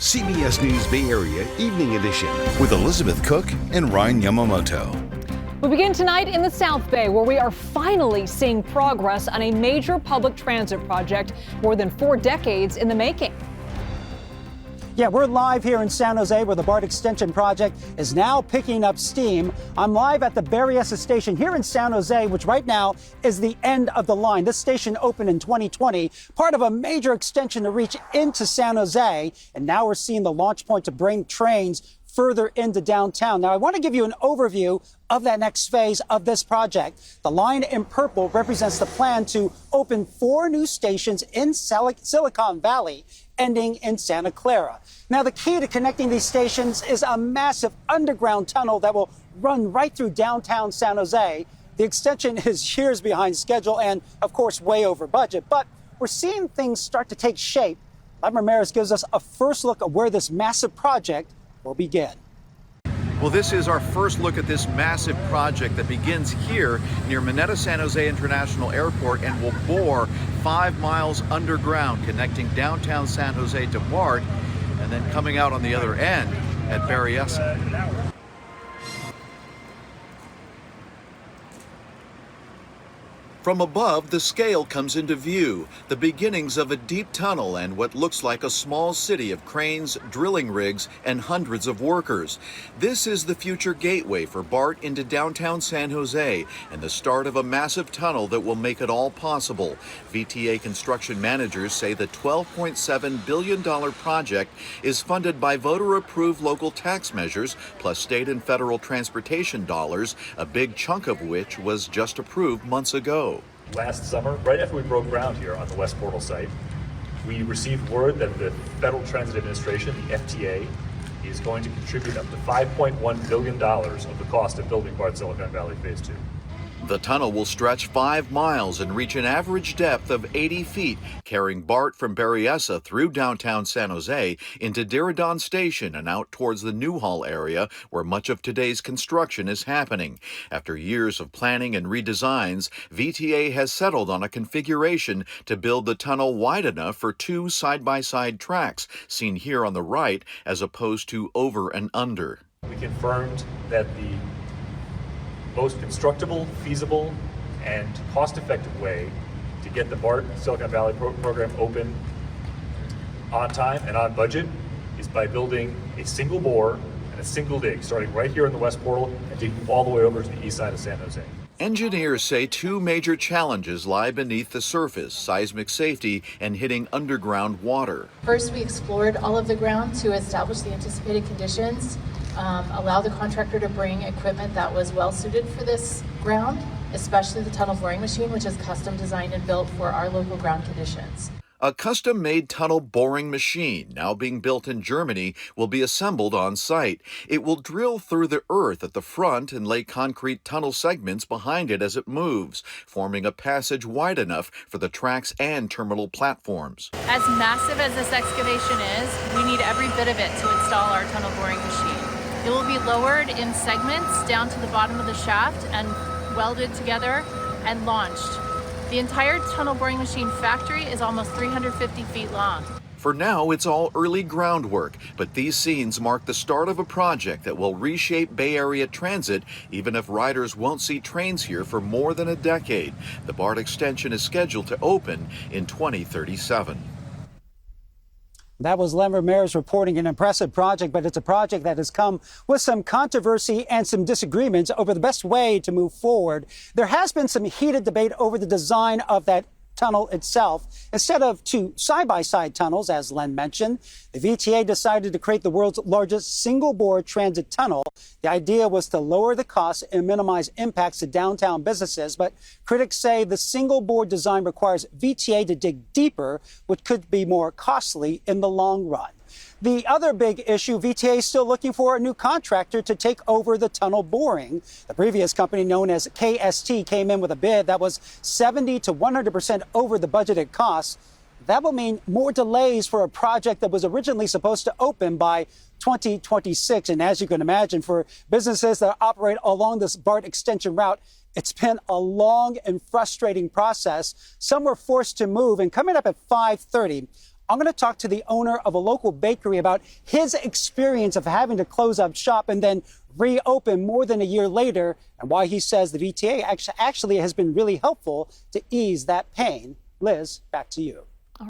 CBS News Bay Area Evening Edition with Elizabeth Cook and Ryan Yamamoto. We begin tonight in the South Bay, where we are finally seeing progress on a major public transit project more than 4 decades in the making. Yeah, we're live here in San Jose, where the BART extension project is now picking up steam. I'm live at the Berryessa station here in San Jose, which right now is the end of the line. This station opened in 2020, part of a major extension to reach into San Jose. And now we're seeing the launch point to bring trains further into downtown. Now, I want to give you an overview of that next phase of this project. The line in purple represents the plan to open 4 new stations in Silicon Valley, ending in Santa Clara. Now, the key to connecting these stations is a massive underground tunnel that will run right through downtown San Jose. The extension is years behind schedule and, of course, way over budget, but we're seeing things start to take shape. Len Ramirez gives us a first look at where this massive project will begin. Well, this is our first look at this massive project that begins here near Mineta San Jose International Airport and will bore 5 miles underground, connecting downtown San Jose to BART and then coming out on the other end at Berryessa. From above, the scale comes into view, the beginnings of a deep tunnel and what looks like a small city of cranes, drilling rigs, and hundreds of workers. This is the future gateway for BART into downtown San Jose and the start of a massive tunnel that will make it all possible. VTA construction managers say the $12.7 billion project is funded by voter-approved local tax measures plus state and federal transportation dollars, a big chunk of which was just approved months ago. Last summer, right after we broke ground here on the West Portal site, we received word that the Federal Transit Administration, the FTA, is going to contribute up to $5.1 billion of the cost of building BART Silicon Valley Phase 2. The tunnel will stretch 5 miles and reach an average depth of 80 feet, carrying BART from Berryessa through downtown San Jose into Diridon Station and out towards the Newhall area where much of today's construction is happening. After years of planning and redesigns, VTA has settled on a configuration to build the tunnel wide enough for 2 side-by-side tracks, seen here on the right, as opposed to over and under. We confirmed that the most constructible, feasible, and cost-effective way to get the BART Silicon Valley program open on time and on budget is by building a single bore and a single dig, starting right here in the West Portal and taking all the way over to the east side of San Jose. Engineers say 2 major challenges lie beneath the surface: seismic safety and hitting underground water. First, we explored all of the ground to establish the anticipated conditions, allow the contractor to bring equipment that was well suited for this ground, especially the tunnel boring machine, which is custom designed and built for our local ground conditions. A custom-made tunnel boring machine, now being built in Germany, will be assembled on site. It will drill through the earth at the front and lay concrete tunnel segments behind it as it moves, forming a passage wide enough for the tracks and terminal platforms. As massive as this excavation is, we need every bit of it to install our tunnel boring machine. It will be lowered in segments down to the bottom of the shaft and welded together and launched. The entire tunnel boring machine factory is almost 350 feet long. For now, it's all early groundwork, but these scenes mark the start of a project that will reshape Bay Area transit, even if riders won't see trains here for more than a decade. The BART extension is scheduled to open in 2037. That was Len Ramirez reporting an impressive project, but it's a project that has come with some controversy and some disagreements over the best way to move forward. There has been some heated debate over the design of that tunnel itself. Instead of 2 side-by-side tunnels, as Len mentioned, the VTA decided to create the world's largest single-bore transit tunnel. The idea was to lower the costs and minimize impacts to downtown businesses, but critics say the single-bore design requires VTA to dig deeper, which could be more costly in the long run. The other big issue, VTA is still looking for a new contractor to take over the tunnel boring. The previous company, known as KST, came in with a bid that was 70 to 100% over the budgeted costs. That will mean more delays for a project that was originally supposed to open by 2026. And as you can imagine, for businesses that operate along this BART extension route, it's been a long and frustrating process. Some were forced to move, and coming up at 5:30, I'm going to talk to the owner of a local bakery about his experience of having to close up shop and then reopen more than a year later, and why he says the VTA actually has been really helpful to ease that pain. Liz, back to you.